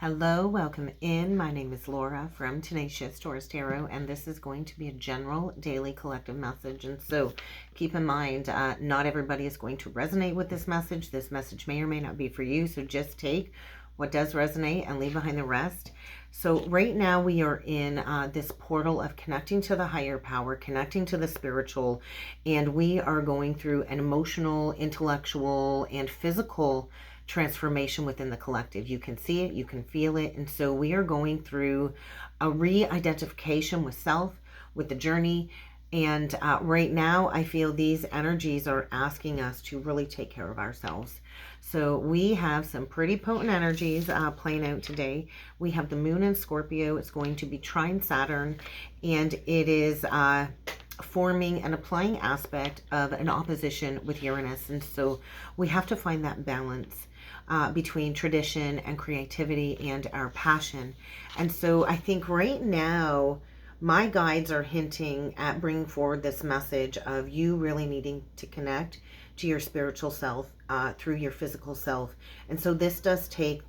Hello, welcome in. My name is Laura from Tenacious Taurus Tarot, and this is going to be a general daily collective message. And so keep in mind, not everybody is going to resonate with this message. This message may or may not be for you, so just take what does resonate and leave behind the rest. So right now we are in this portal of connecting to the higher power, connecting to the spiritual, and we are going through an emotional, intellectual, and physical transformation within the collective. You can see it, you can feel it, and so we are going through a re-identification with self, with the journey. And right now I feel these energies are asking us to really take care of ourselves. So we have some pretty potent energies playing out today. We have the moon in Scorpio. It's going to be trine Saturn, and it is forming an applying aspect of an opposition with Uranus. And so we have to find that balance between tradition and creativity and our passion. And so I think right now my guides are hinting at bringing forward this message of you really needing to connect to your spiritual self through your physical self. And so this does take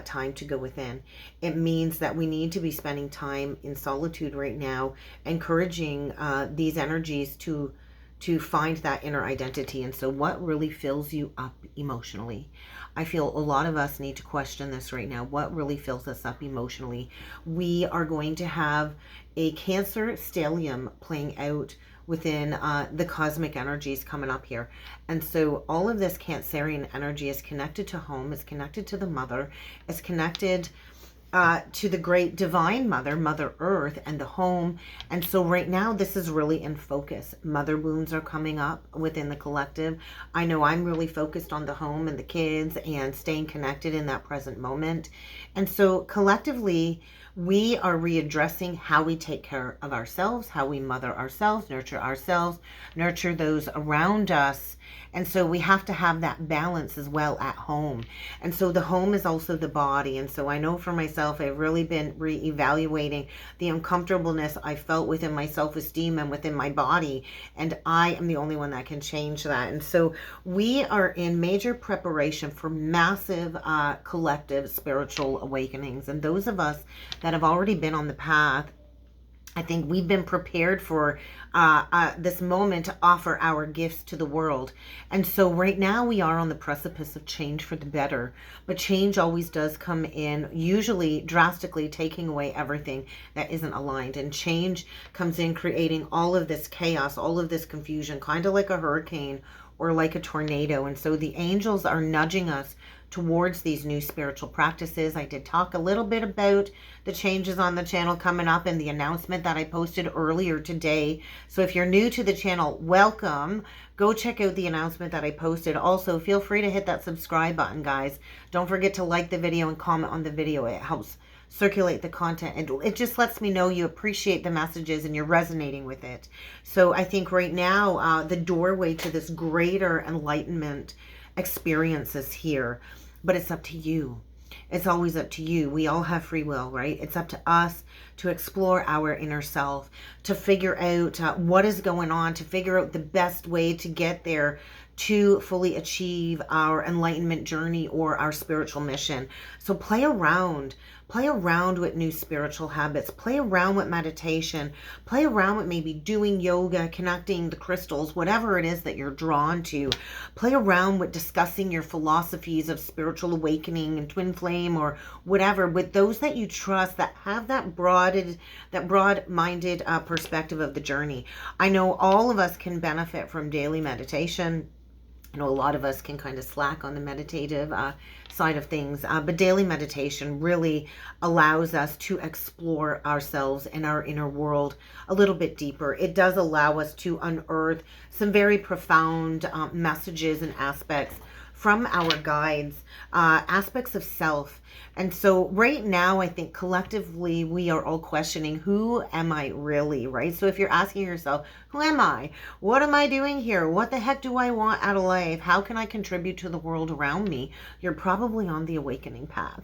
time to go within. It means that we need to be spending time in solitude right now, encouraging these energies to find that inner identity. And so what really fills you up emotionally? I feel a lot of us need to question this right now. What really fills us up emotionally? We are going to have a Cancer stellium playing out within the cosmic energies coming up here. And so all of this Cancerian energy is connected to home, is connected to the mother, is connected to the great divine mother, Mother Earth, and the home. And so right now this is really in focus. Mother wounds are coming up within the collective. I know I'm really focused on the home and the kids and staying connected in that present moment. And so collectively we are readdressing how we take care of ourselves, how we mother ourselves, nurture those around us. And so we have to have that balance as well at home. And so the home is also the body. And so I know for myself, I've really been reevaluating the uncomfortableness I felt within my self-esteem and within my body. And I am the only one that can change that. And so we are in major preparation for massive collective spiritual awakenings. And those of us that have already been on the path, I think we've been prepared for this moment to offer our gifts to the world. And so right now we are on the precipice of change for the better. But change always does come in, usually drastically taking away everything that isn't aligned. And change comes in creating all of this chaos, all of this confusion, kind of like a hurricane or like a tornado. And so the angels are nudging us towards these new spiritual practices. I did talk a little bit about the changes on the channel coming up and the announcement that I posted earlier today. So if you're new to the channel, welcome. Go check out the announcement that I posted. Also, feel free to hit that subscribe button, guys. Don't forget to like the video and comment on the video. It helps circulate the content, and it just lets me know you appreciate the messages and you're resonating with it. So I think right now the doorway to this greater enlightenment experience is here, but it's up to you. It's always up to you. We all have free will, right? It's up to us to explore our inner self, to figure out what is going on, to figure out the best way to get there, to fully achieve our enlightenment journey or our spiritual mission. So play around with new spiritual habits, play around with meditation, play around with maybe doing yoga, connecting the crystals, whatever it is that you're drawn to. Play around with discussing your philosophies of spiritual awakening and twin flame or whatever with those that you trust, that have that broad-minded perspective of the journey. I know all of us can benefit from daily meditation. I know a lot of us can kind of slack on the meditative side of things, but daily meditation really allows us to explore ourselves and our inner world a little bit deeper. It does allow us to unearth some very profound messages and aspects from our guides, aspects of self. And so right now, I think collectively we are all questioning, who am I really, right? So if you're asking yourself, who am I? What am I doing here? What the heck do I want out of life? How can I contribute to the world around me? You're probably on the awakening path.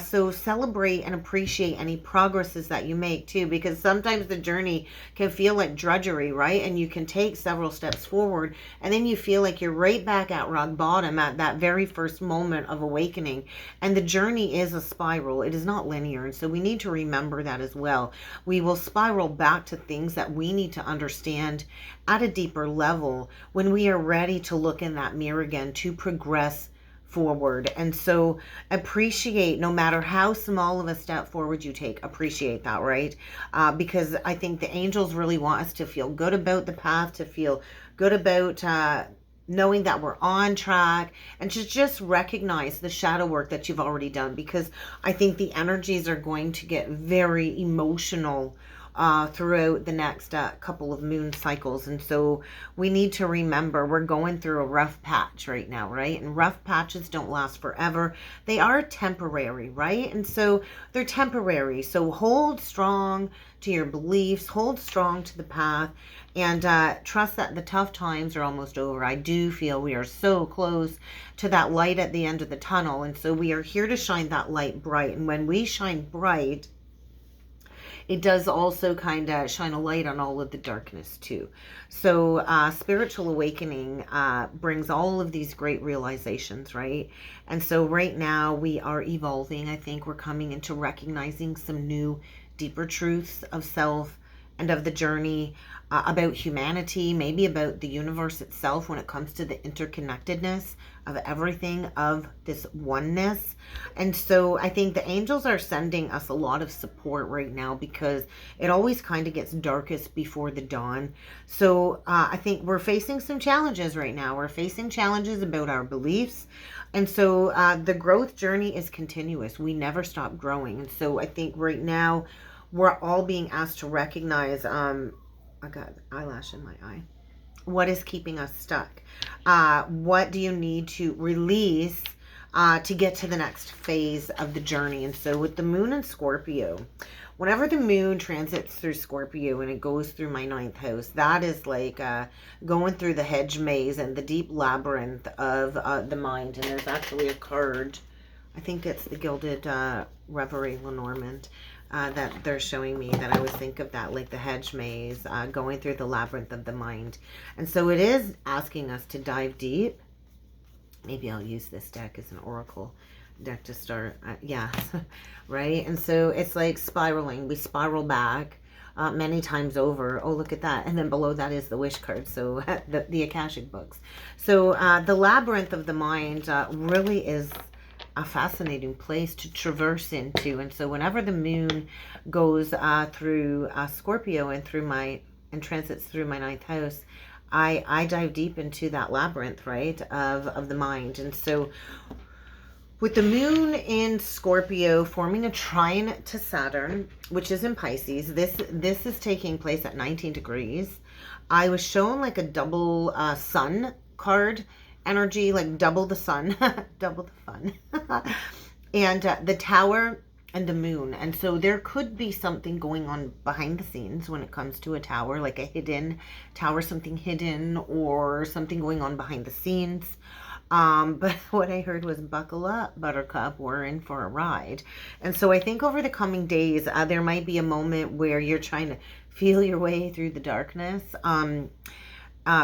So celebrate and appreciate any progresses that you make too, because sometimes the journey can feel like drudgery, right? And you can take several steps forward and then you feel like you're right back at rock bottom that very first moment of awakening. And the journey is a spiral. It is not linear. And so we need to remember that as well. We will spiral back to things that we need to understand at a deeper level when we are ready to look in that mirror again to progress forward. And so appreciate, no matter how small of a step forward you take, appreciate that, right? Because I think the angels really want us to feel good about the path, to feel good about knowing that we're on track, and to just recognize the shadow work that you've already done, because I think the energies are going to get very emotional throughout the next couple of moon cycles. And so we need to remember we're going through a rough patch right now, right? And rough patches don't last forever. They are temporary, right? And so they're temporary. So hold strong to your beliefs, hold strong to the path, and trust that the tough times are almost over. I do feel we are so close to that light at the end of the tunnel. And so we are here to shine that light bright. And when we shine bright, it does also kind of shine a light on all of the darkness too. So spiritual awakening brings all of these great realizations, right? And so right now we are evolving. I think we're coming into recognizing some new, deeper truths of self and of the journey, about humanity, maybe about the universe itself when it comes to the interconnectedness of everything, of this oneness. And so I think the angels are sending us a lot of support right now, because it always kind of gets darkest before the dawn. So I think we're facing some challenges right now. We're facing challenges about our beliefs. And so the growth journey is continuous. We never stop growing. And so I think right now we're all being asked to recognize, I got eyelash in my eye. What is keeping us stuck? What do you need to release to get to the next phase of the journey? And so with the moon in Scorpio, whenever the moon transits through Scorpio and it goes through my 9th house, that is like going through the hedge maze and the deep labyrinth of the mind. And there's actually a card, I think it's the Gilded Reverie Lenormand, that they're showing me, that I always think of that, like the hedge maze, going through the labyrinth of the mind. And so it is asking us to dive deep. Maybe I'll use this deck as an oracle deck to start. Yeah, right? And so it's like spiraling. We spiral back many times over. Oh, look at that. And then below that is the wish card. So the Akashic books. So the labyrinth of the mind really is a fascinating place to traverse into. And so whenever the moon goes through Scorpio and transits through my 9th house, I dive deep into that labyrinth, right, of the mind. And so with the moon in Scorpio forming a trine to Saturn, which is in Pisces, this is taking place at 19 degrees. I was shown like a double sun card energy, like double the sun, double the fun, and the tower and the moon. And so there could be something going on behind the scenes when it comes to a tower, like a hidden tower, something hidden, or something going on behind the scenes. But what I heard was, buckle up, Buttercup, we're in for a ride. And so I think over the coming days, there might be a moment where you're trying to feel your way through the darkness,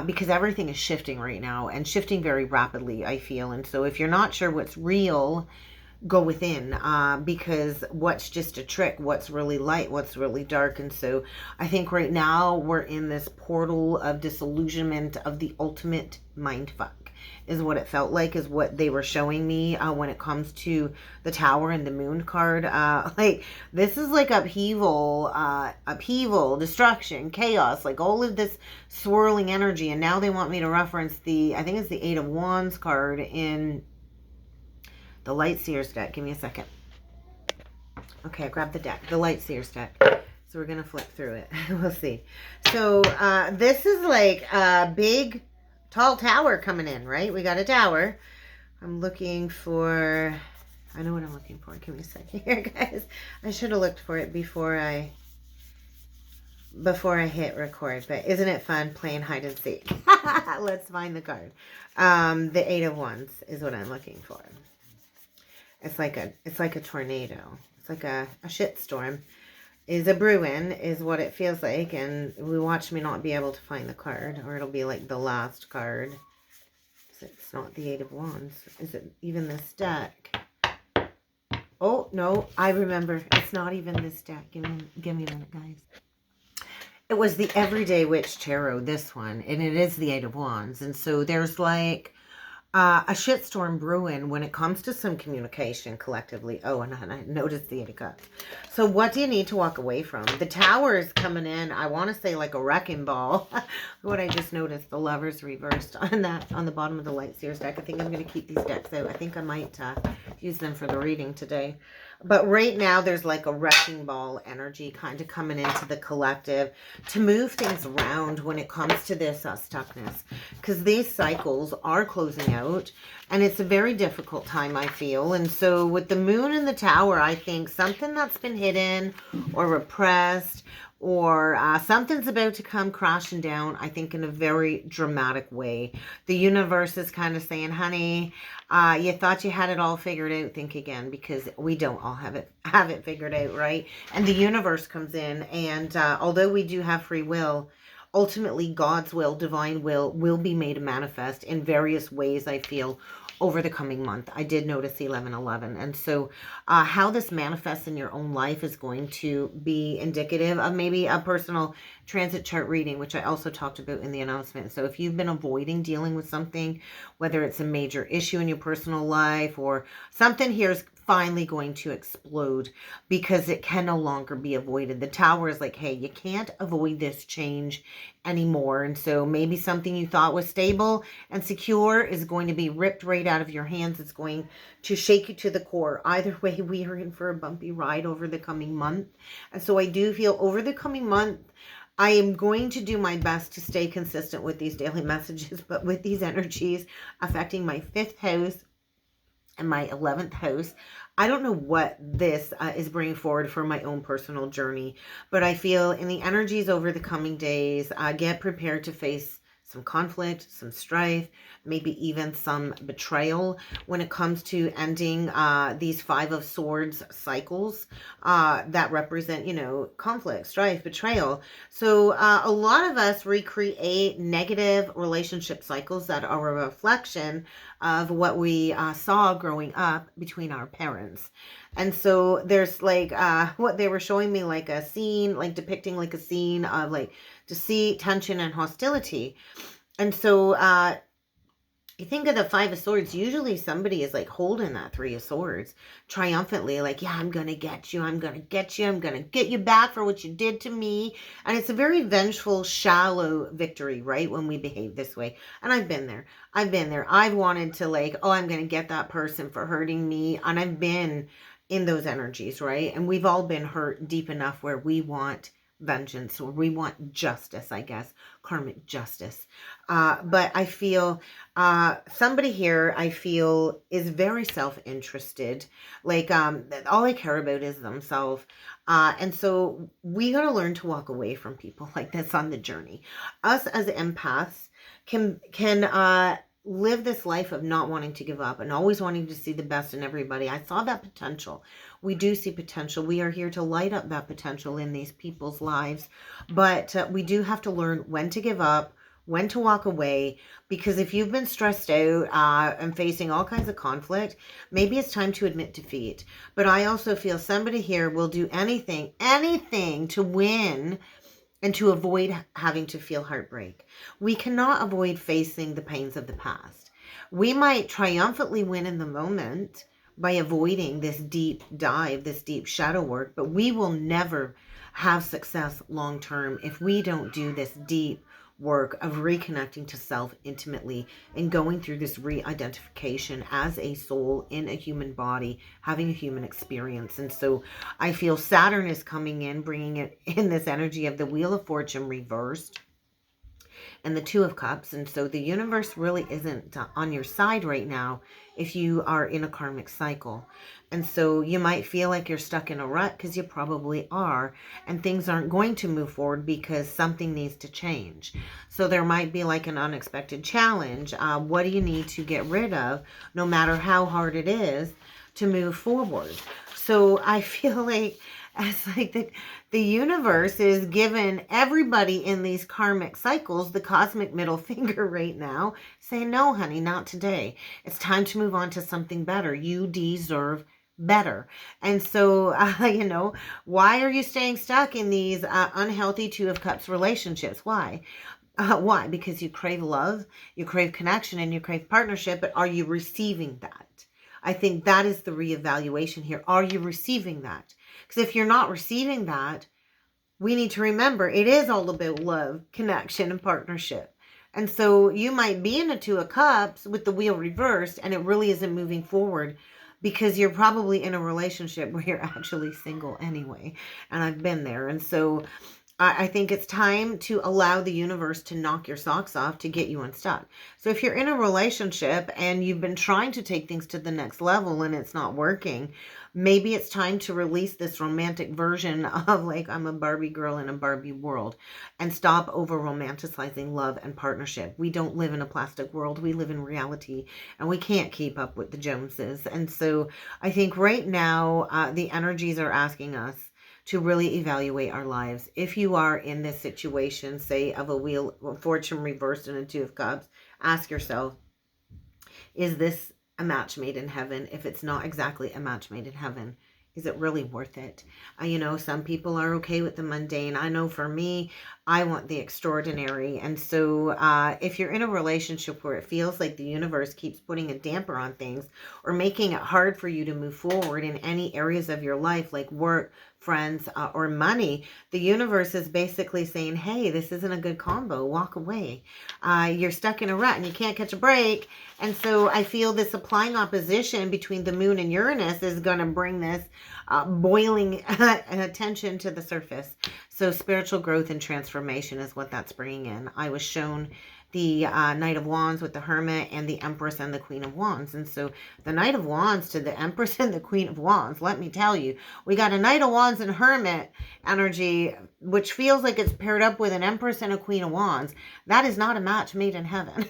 because everything is shifting right now, and shifting very rapidly, I feel. And so if you're not sure what's real, go within, because what's just a trick, what's really light, what's really dark. And so I think right now we're in this portal of disillusionment, of the ultimate mindfuck, is what it felt like, is what they were showing me when it comes to the tower and the moon card. Like, this is like upheaval, destruction, chaos, like all of this swirling energy. And now they want me to reference I think it's the 8 of Wands card in the Light Seers deck. Give me a second. Okay, I grabbed the deck, the Light Seers deck. So we're going to flip through it. We'll see. So this is like a big, tall tower coming in, right? We got a tower. I'm looking for, I know what I'm looking for. Give me a second here, guys. I should have looked for it before I hit record. But isn't it fun playing hide and seek? Let's find the card. The 8 of Wands is what I'm looking for. It's like a tornado. It's like a shitstorm is a brewing, is what it feels like. And we watch me not be able to find the card, or it'll be like the last card. It's not the Eight of Wands. Is it even this deck? Oh, no, I remember. It's not even this deck. Give me a minute, guys. It was the Everyday Witch Tarot, this one, and it is the Eight of Wands. And so there's like a shitstorm brewing when it comes to some communication collectively. Oh, and I noticed the Eight of Cups. So what do you need to walk away from? The Tower is coming in, I want to say like a wrecking ball. What I just noticed, the Lovers reversed on the bottom of the Light Seers deck. I think I'm going to keep these decks out. I think I might use them for the reading today. But right now, there's like a wrecking ball energy kind of coming into the collective to move things around when it comes to this stuckness. Because these cycles are closing out, and it's a very difficult time, I feel. And so with the Moon and the Tower, I think something that's been hidden or repressed, or something's about to come crashing down, I think, in a very dramatic way. The universe is kind of saying, honey, you thought you had it all figured out. Think again, because we don't all have it figured out, right? And the universe comes in, and although we do have free will, ultimately God's will, divine will be made manifest in various ways, I feel, over the coming month. I did notice 1111. And so how this manifests in your own life is going to be indicative of maybe a personal transit chart reading, which I also talked about in the announcement. So if you've been avoiding dealing with something, whether it's a major issue in your personal life or something here is finally going to explode because it can no longer be avoided. The Tower is like, hey, you can't avoid this change anymore. And so maybe something you thought was stable and secure is going to be ripped right out of your hands. It's going to shake you to the core. Either way, we are in for a bumpy ride over the coming month. And so I do feel over the coming month, I am going to do my best to stay consistent with these daily messages, but with these energies affecting my 5th house and my 11th house, I don't know what this is bringing forward for my own personal journey, but I feel in the energies over the coming days, get prepared to face some conflict, some strife, maybe even some betrayal when it comes to ending these 5 of Swords cycles that represent, you know, conflict, strife, betrayal. So a lot of us recreate negative relationship cycles that are a reflection of what we saw growing up between our parents. And so there's like what they were showing me, like a scene, like depicting like a scene of like deceit, tension, and hostility. And so you think of the 5 of Swords, usually somebody is like holding that 3 of Swords triumphantly, like, yeah, I'm going to get you. I'm going to get you. I'm going to get you back for what you did to me. And it's a very vengeful, shallow victory, right? When we behave this way. And I've been there. I've wanted to like, oh, I'm going to get that person for hurting me. And I've been in those energies, right? And we've all been hurt deep enough where we want vengeance, or we want justice, I guess, karmic justice. But I feel somebody here, I feel, is very self-interested. Like all they care about is themselves. And so we got to learn to walk away from people like this on the journey. Us as empaths can live this life of not wanting to give up and always wanting to see the best in everybody. I saw that potential. We do see potential. We are here to light up that potential in these people's lives. But we do have to learn when to give up, when to walk away, because if you've been stressed out and facing all kinds of conflict, maybe it's time to admit defeat. But I also feel somebody here will do anything to win and to avoid having to feel heartbreak. We cannot avoid facing the pains of the past. We might triumphantly win in the moment by avoiding this deep dive, this deep shadow work, but we will never have success long term if we don't do this deep work of reconnecting to self intimately and going through this re-identification as a soul in a human body, having a human experience. And so I feel Saturn is coming in, bringing it in this energy of the Wheel of Fortune reversed and the 2 of Cups. And so the universe really isn't on your side right now if you are in a karmic cycle. And so you might feel like you're stuck in a rut, because you probably are, and things aren't going to move forward because something needs to change. So there might be like an unexpected challenge. What do you need to get rid of, no matter how hard it is, to move forward? So I feel like it's like the universe is giving everybody in these karmic cycles the cosmic middle finger right now, saying, no, honey, not today. It's time to move on to something better. You deserve better. And so, why are you staying stuck in these unhealthy Two of Cups relationships? Why? Why? Because you crave love, you crave connection, and you crave partnership, but are you receiving that? I think that is the reevaluation here. Are you receiving that? Because if you're not receiving that, we need to remember it is all about love, connection, and partnership. And so you might be in a Two of Cups with the wheel reversed, and it really isn't moving forward because you're probably in a relationship where you're actually single anyway. And I've been there. And so I think it's time to allow the universe to knock your socks off to get you unstuck. So if you're in a relationship and you've been trying to take things to the next level and it's not working, maybe it's time to release this romantic version of like, I'm a Barbie girl in a Barbie world, and stop over romanticizing love and partnership. We don't live in a plastic world. We live in reality, and we can't keep up with the Joneses. And so I think right now the energies are asking us to really evaluate our lives. If you are in this situation, say of a wheel of fortune reversed and a Two of Cups, ask yourself, is this a match made in heaven? If it's not exactly a match made in heaven, is it really worth it? Some people are okay with the mundane. I know for me, I want the extraordinary. And so if you're in a relationship where it feels like the universe keeps putting a damper on things or making it hard for you to move forward in any areas of your life, like work, friends, or money, the universe is basically saying, hey, this isn't a good combo. Walk away. You're stuck in a rut and you can't catch a break. And so I feel this applying opposition between the moon and Uranus is going to bring this boiling attention to the surface. So spiritual growth and transformation is what that's bringing in. I was shown the Knight of Wands with the Hermit and the Empress and the Queen of Wands. And so the Knight of Wands to the Empress and the Queen of Wands, let me tell you, we got a Knight of Wands and Hermit energy, which feels like it's paired up with an Empress and a Queen of Wands. That is not a match made in heaven.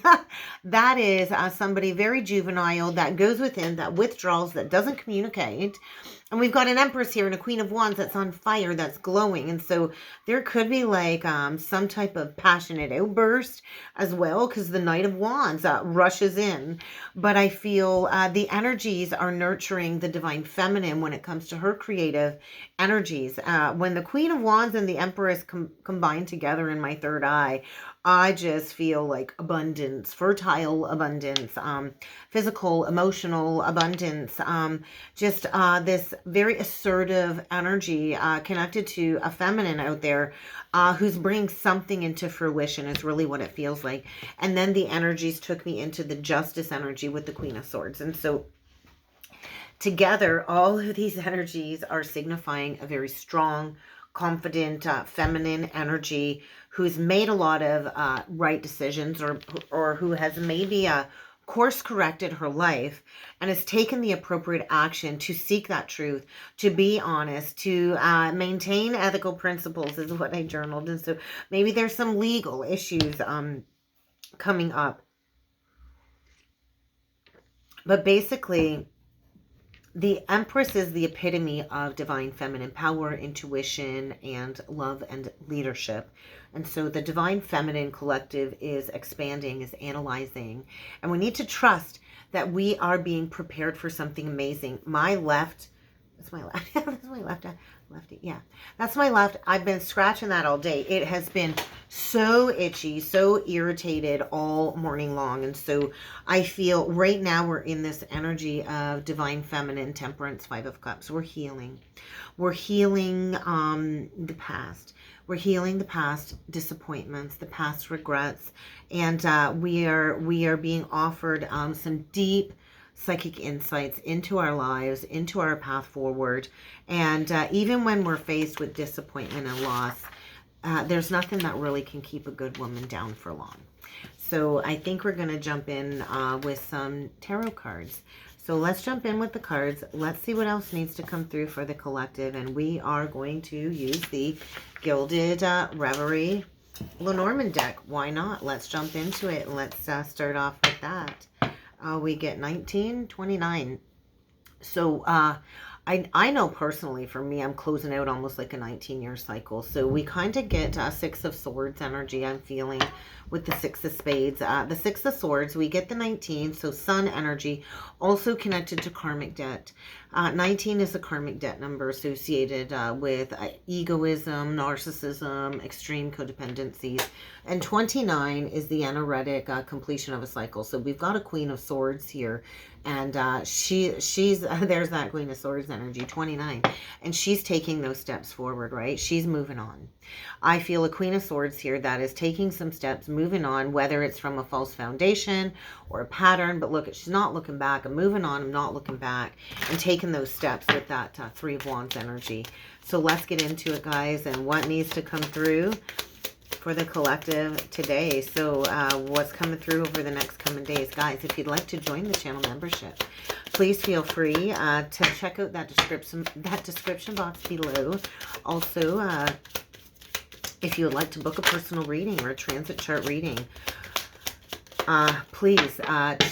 That is somebody very juvenile that goes within, that withdraws, that doesn't communicate. And we've got an Empress here and a Queen of Wands that's on fire, that's glowing. And so there could be like some type of passionate outburst as well, because the Knight of Wands rushes in. But I feel the energies are nurturing the divine feminine when it comes to her creative energies. When the Queen of Wands and the Empress combine together in my third eye, I just feel like abundance, fertile abundance, physical, emotional abundance, just this very assertive energy connected to a feminine out there who's bringing something into fruition is really what it feels like. And then the energies took me into the justice energy with the Queen of Swords. And so together, all of these energies are signifying a very strong, confident, feminine energy who's made a lot of right decisions or who has maybe course corrected her life and has taken the appropriate action to seek that truth, to be honest, to maintain ethical principles is what I journaled. And so maybe there's some legal issues coming up. But basically, the Empress is the epitome of divine feminine power, intuition, and love and leadership. And so the divine feminine collective is expanding, is analyzing. And we need to trust that we are being prepared for something amazing. My left, that's my left. That's my left. Lefty. Yeah, that's my left. I've been scratching that all day. It has been so itchy, so irritated all morning long. And so I feel right now we're in this energy of divine feminine, temperance, Five of Cups. We're healing. We're healing the past. We're healing the past disappointments, the past regrets. And we are being offered some deep psychic insights into our lives, into our path forward. And even when we're faced with disappointment and loss, there's nothing that really can keep a good woman down for long. So I think we're going to jump in with some tarot cards. So let's jump in with the cards. Let's see what else needs to come through for the collective. And we are going to use the Gilded Reverie Lenormand deck. Why not? Let's jump into it. And let's start off with that. We get 1929. So I I know personally for me, I'm closing out almost like a 19-year cycle. So we kind of get Six of Swords energy, I'm feeling, with the Six of Spades. The Six of Swords, we get the 19, so sun energy, also connected to karmic debt. 19 is a karmic debt number associated with egoism, narcissism, extreme codependencies. And 29 is the anoretic completion of a cycle. So we've got a Queen of Swords here. And she's there's that Queen of Swords energy, 29. And she's taking those steps forward, right? She's moving on. I feel a Queen of Swords here that is taking some steps, moving on, whether it's from a false foundation or a pattern. But look, she's not looking back. I'm moving on. I'm not looking back. And taking those steps with that Three of Wands energy. So let's get into it, guys, and what needs to come through for the collective today. So what's coming through over the next coming days. Guys, if you'd like to join the channel membership, please feel free to check out that description box below. Also, if you would like to book a personal reading or a transit chart reading, please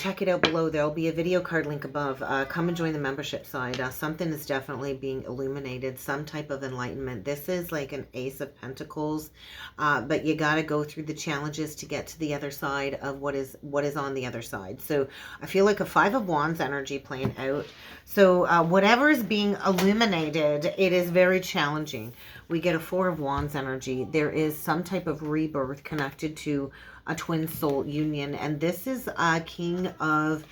check it out below. There'll be a video card link above. Come and join the membership side. Something is definitely being illuminated, some type of enlightenment. This is like an Ace of Pentacles, but you got to go through the challenges to get to the other side of what is on the other side. So I feel like a Five of Wands energy playing out. So whatever is being illuminated, it is very challenging. We get a Four of Wands energy. There is some type of rebirth connected to a twin soul union. And this is a King of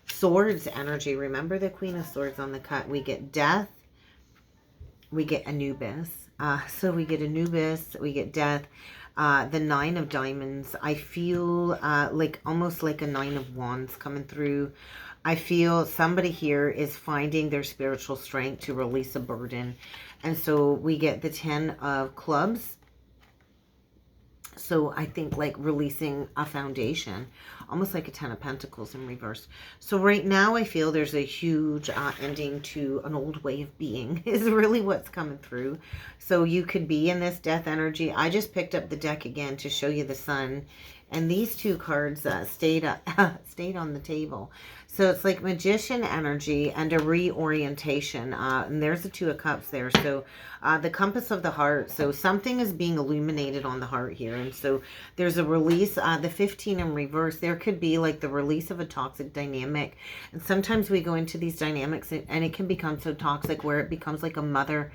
Swords energy. Remember the Queen of Swords on the cut. We get death. We get Anubis. So we get Anubis. We get death. The Nine of Diamonds. I feel like almost like a Nine of Wands coming through. I feel somebody here is finding their spiritual strength to release a burden. And so we get the Ten of Clubs. So I think like releasing a foundation, almost like a Ten of Pentacles in reverse. So right now I feel there's a huge ending to an old way of being is really what's coming through. So you could be in this death energy. I just picked up the deck again to show you the sun. And these two cards stayed on the table. So it's like Magician energy and a reorientation. And there's the Two of Cups there. So the compass of the heart. So something is being illuminated on the heart here. And so there's a release. The 15 in reverse. There could be like the release of a toxic dynamic. And sometimes we go into these dynamics and it can become so toxic where it becomes like a mother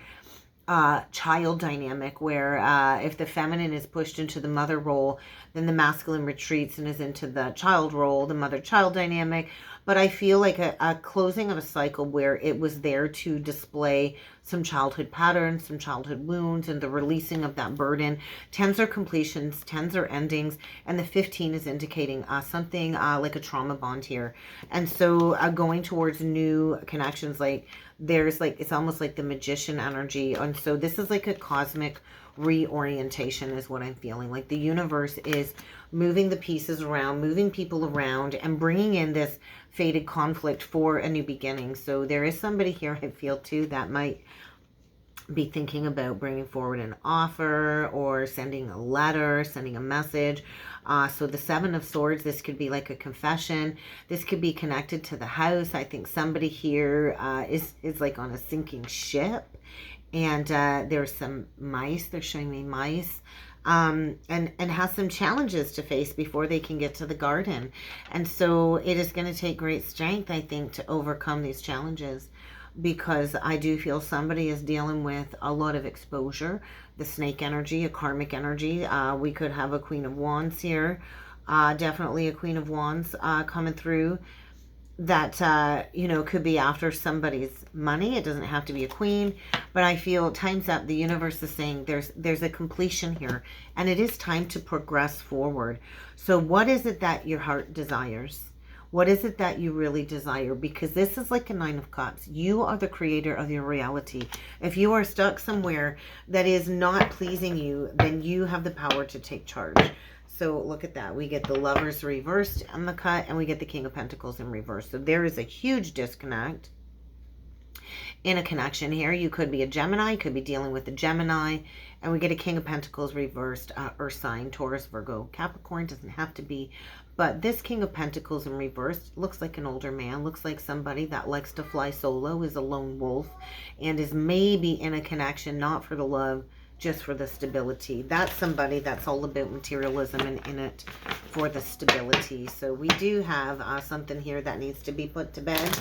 child dynamic where if the feminine is pushed into the mother role, then the masculine retreats and is into the child role, the mother-child dynamic. But I feel like a closing of a cycle where it was there to display some childhood patterns, some childhood wounds, and the releasing of that burden. 10s are completions, 10s are endings, and the 15 is indicating something like a trauma bond here. And so going towards new connections, like there's like, it's almost like the Magician energy. And so this is like a cosmic reorientation is what I'm feeling. Like the universe is moving the pieces around, moving people around, and bringing in this fated conflict for a new beginning. So there is somebody here, I feel too, that might be thinking about bringing forward an offer or sending a letter, sending a message. So the Seven of Swords, this could be like a confession. This could be connected to the house. I think somebody here is like on a sinking ship. And there's some mice. They're showing me mice. And has some challenges to face before they can get to the garden. And so it is going to take great strength, I think, to overcome these challenges. Because I do feel somebody is dealing with a lot of exposure. The snake energy, a karmic energy. We could have a Queen of Wands here. Definitely a Queen of Wands coming through. That, you know, could be after somebody's money. It doesn't have to be a queen. But I feel time's up. The universe is saying there's a completion here. And it is time to progress forward. So what is it that your heart desires? What is it that you really desire? Because this is like a Nine of Cups. You are the creator of your reality. If you are stuck somewhere that is not pleasing you, then you have the power to take charge. So look at that. We get the Lovers reversed on the cut, and we get the King of Pentacles in reverse. So there is a huge disconnect in a connection here. You could be a Gemini, could be dealing with a Gemini, and we get a King of Pentacles reversed, Earth sign, Taurus, Virgo, Capricorn, doesn't have to be. But this King of Pentacles in reverse looks like an older man, looks like somebody that likes to fly solo, is a lone wolf. and is maybe in a connection, not for the love, just for the stability. That's somebody that's all about materialism and in it for the stability. So we do have something here that needs to be put to bed.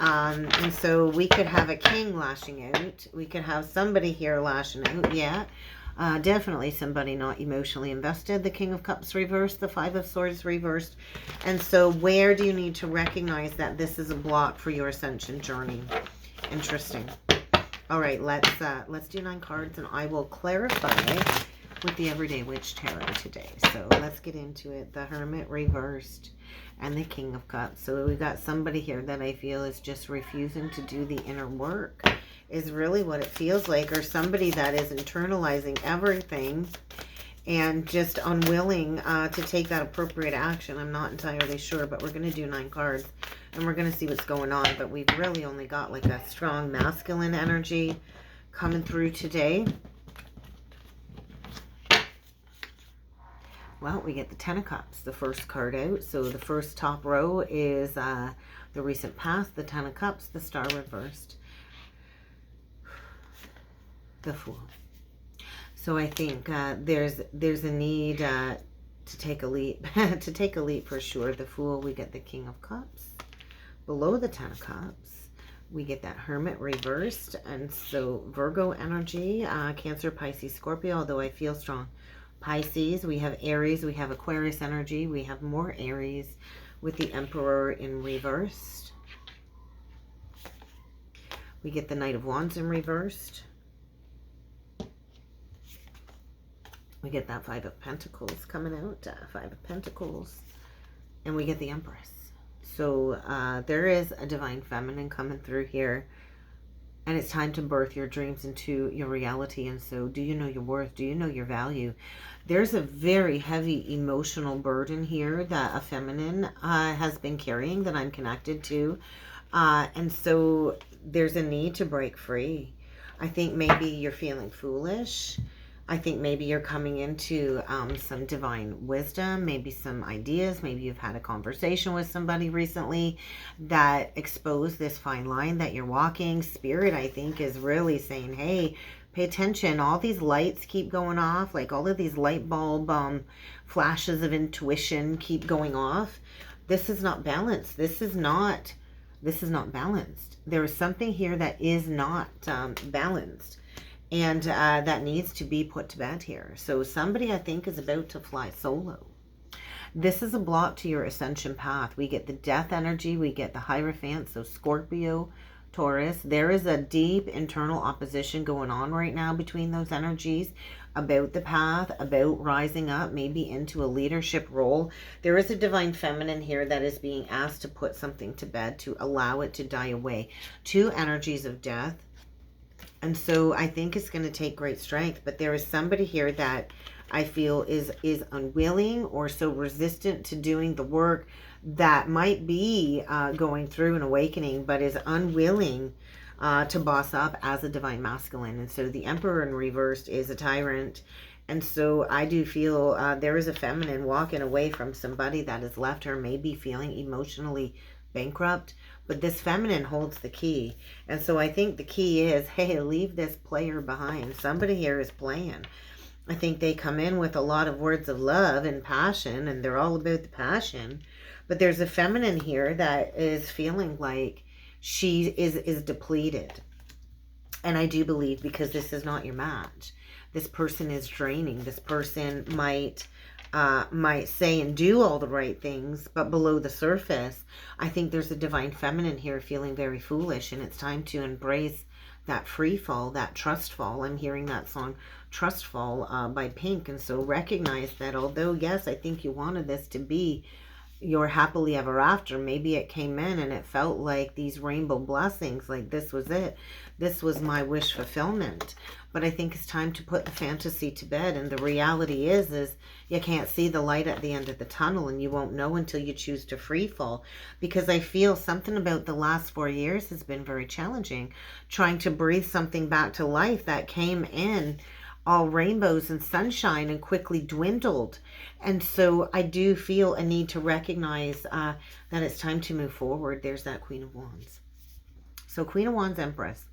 And so we could have a king lashing out. We could have somebody here lashing out. Yeah. Definitely somebody not emotionally invested. The King of Cups reversed, the Five of Swords reversed. And so where do you need to recognize that this is a block for your ascension journey? Interesting. All right, let's do 9 cards, and I will clarify with the Everyday Witch Tarot today. So let's get into it. The Hermit reversed and the King of Cups. So we've got somebody here that I feel is just refusing to do the inner work, is really what it feels like, or somebody that is internalizing everything and just unwilling to take that appropriate action. I'm not entirely sure, but we're going to do 9 cards and we're going to see what's going on. But we've really only got like a strong masculine energy coming through today. Well, we get the Ten of Cups, the first card out. So the first top row is the recent past, the Ten of Cups, the Star reversed, the Fool. So I think there's a need to take a leap, to take a leap for sure. The Fool, we get the King of Cups. Below the Ten of Cups, we get that Hermit reversed. And so Virgo energy, Cancer, Pisces, Scorpio, although I feel strong Pisces. We have Aries, we have Aquarius energy, we have more Aries with the Emperor in reversed. We get the Knight of Wands in reversed. We get that Five of Pentacles coming out, Five of Pentacles, and we get the Empress. So there is a Divine Feminine coming through here, and it's time to birth your dreams into your reality. And so do you know your worth? Do you know your value? There's a very heavy emotional burden here that a feminine has been carrying that I'm connected to. And so there's a need to break free. I think maybe you're feeling foolish. I think maybe you're coming into some divine wisdom, maybe some ideas. Maybe you've had a conversation with somebody recently that exposed this fine line that you're walking. Spirit, I think, is really saying, hey, pay attention. All these lights keep going off, like all of these light bulb flashes of intuition keep going off. This is not balanced. This is not balanced. There is something here that is not balanced. And that needs to be put to bed here. So somebody, I think, is about to fly solo. This is a block to your ascension path. We get the Death energy. We get the Hierophant. So Scorpio, Taurus. There is a deep internal opposition going on right now between those energies about the path, about rising up, maybe into a leadership role. There is a Divine Feminine here that is being asked to put something to bed, to allow it to die away. 2 energies of death. And so I think it's going to take great strength, but there is somebody here that I feel is unwilling or so resistant to doing the work that might be going through an awakening, but is unwilling to boss up as a divine masculine. And so the Emperor in reversed is a tyrant. And so I do feel there is a feminine walking away from somebody that has left her, maybe feeling emotionally bankrupt. But this feminine holds the key. And so I think the key is, hey, leave this player behind. Somebody here is playing. I think they come in with a lot of words of love and passion, and they're all about the passion. But there's a feminine here that is feeling like she is depleted. And I do believe, because this is not your match, this person is draining. This person might say and do all the right things, but below the surface, I think there's a Divine Feminine here feeling very foolish, and it's time to embrace that free fall, that trust fall. I'm hearing that song, Trust Fall, by Pink. And so recognize that although, yes, I think you wanted this to be your happily ever after, maybe it came in and it felt like these rainbow blessings, like this was it. This was my wish fulfillment. But I think it's time to put the fantasy to bed. And the reality is you can't see the light at the end of the tunnel, and you won't know until you choose to free fall. Because I feel something about the last 4 years has been very challenging, trying to breathe something back to life that came in all rainbows and sunshine and quickly dwindled. And so I do feel a need to recognize that it's time to move forward. There's that Queen of Wands. So Queen of Wands, Empress.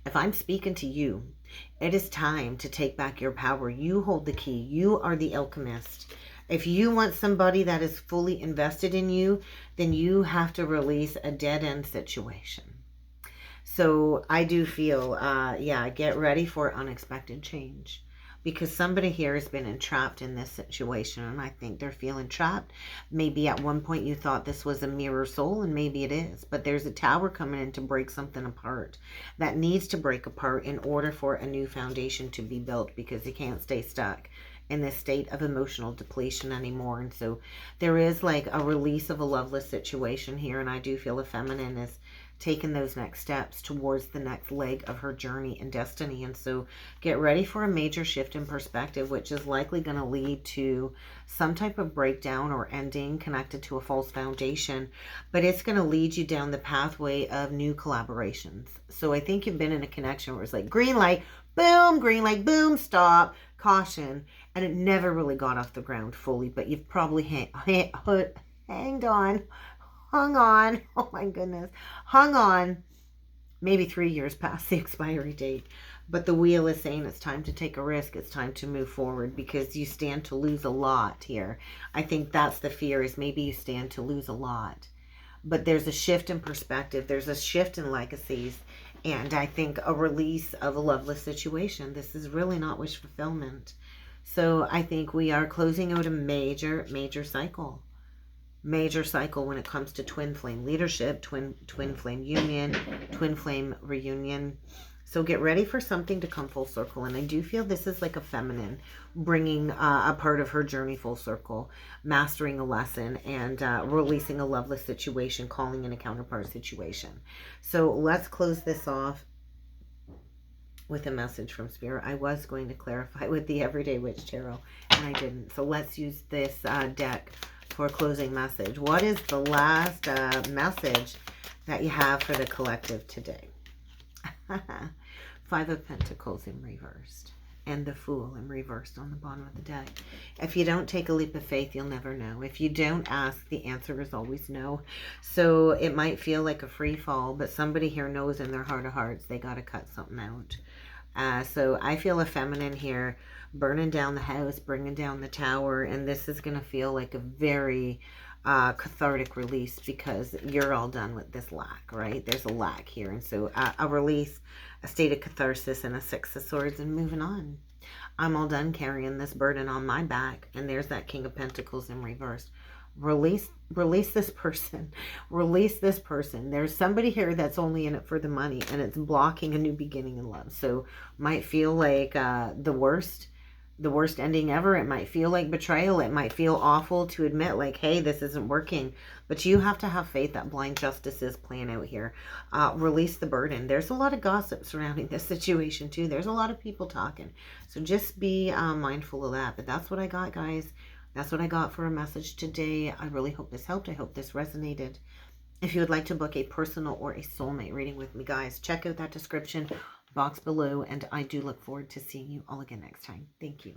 If I'm speaking to you, it is time to take back your power. You hold the key. You are the alchemist. If you want somebody that is fully invested in you, then you have to release a dead-end situation. So I do feel, yeah, get ready for unexpected change, because somebody here has been entrapped in this situation, and I think they're feeling trapped. Maybe at one point you thought this was a mirror soul, and maybe it is, but there's a tower coming in to break something apart that needs to break apart in order for a new foundation to be built, because you can't stay stuck in this state of emotional depletion anymore. And so there is like a release of a loveless situation here, and I do feel the feminine is taking those next steps towards the next leg of her journey and destiny. And so get ready for a major shift in perspective, which is likely going to lead to some type of breakdown or ending connected to a false foundation, but it's going to lead you down the pathway of new collaborations. So I think you've been in a connection where it's like green light, boom, stop, caution, and it never really got off the ground fully, but you've probably hung on, oh my goodness, hung on, maybe 3 years past the expiry date. But the wheel is saying it's time to take a risk. It's time to move forward, because you stand to lose a lot here. I think that's the fear, is maybe you stand to lose a lot. But there's a shift in perspective. There's a shift in legacies. And I think a release of a loveless situation. This is really not wish fulfillment. So I think we are closing out a major cycle. Major cycle when it comes to twin flame leadership, twin flame union, twin flame reunion. So get ready for something to come full circle. And I do feel this is like a feminine bringing a part of her journey full circle, mastering a lesson, and releasing a loveless situation, calling in a counterpart situation. So let's close this off with a message from Spirit. I was going to clarify with the Everyday Witch Tarot, and I didn't. So let's use this deck for a closing message. What is the last message that you have for the collective today? Five of Pentacles in reversed, and the Fool in reversed on the bottom of the deck. If you don't take a leap of faith, you'll never know. If you don't ask, the answer is always no. So it might feel like a free fall, but somebody here knows in their heart of hearts they got to cut something out. So I feel a feminine here burning down the house, bringing down the tower, and this is going to feel like a very cathartic release, because you're all done with this lack, right? There's a lack here, and so a release, a state of catharsis, and a Six of Swords, and moving on. I'm all done carrying this burden on my back, and there's that King of Pentacles in reverse. Release this person. Release this person. There's somebody here that's only in it for the money, and it's blocking a new beginning in love. So might feel like the worst ending ever. It might feel like betrayal. It might feel awful to admit, like, hey, this isn't working. But you have to have faith that blind justice is playing out here. Release the burden. There's a lot of gossip surrounding this situation too. There's a lot of people talking. So just be mindful of that. But that's what I got, guys. That's what I got for a message today. I really hope this helped. I hope this resonated. If you would like to book a personal or a soulmate reading with me, guys, check out that description box below, and I do look forward to seeing you all again next time. Thank you.